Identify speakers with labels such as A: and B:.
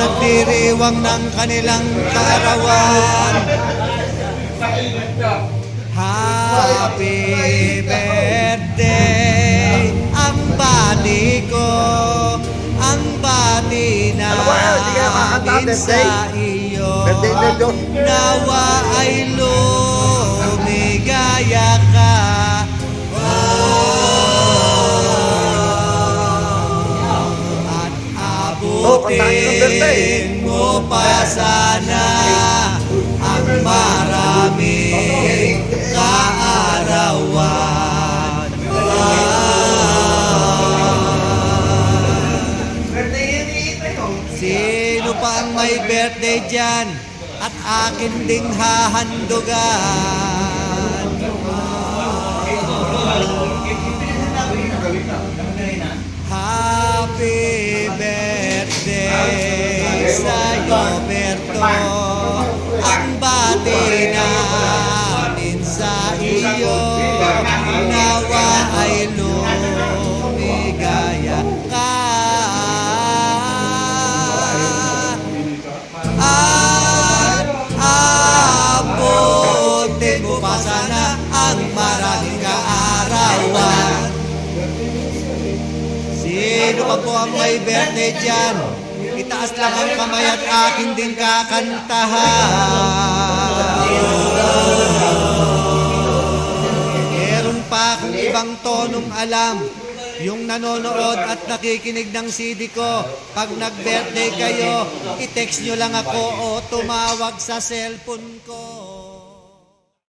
A: nagdiriwang ng kanilang kaarawan. Happy birthday, ang bati ko, ang bati namin sa iyo. Nawa ay lumigaya ka. At abutin mo pa sana ang maraming kaarawan. Sino pa ang may birthday dyan at akin ding hahandugan? Happy birthday sa'yo, Berto. Ang bati namin sa iyo, nawa ay lumigaya ka. At abutin mo pa sana ang maraming kaarawan. Sino pa po ang may birthday dyan? Itaas lang ang kamay at akin din kakantahan. Meron pa akong ibang tonong alam. Yung nanonood at nakikinig ng CD ko, pag nag-birthday kayo, i-text nyo lang ako o tumawag sa cellphone ko.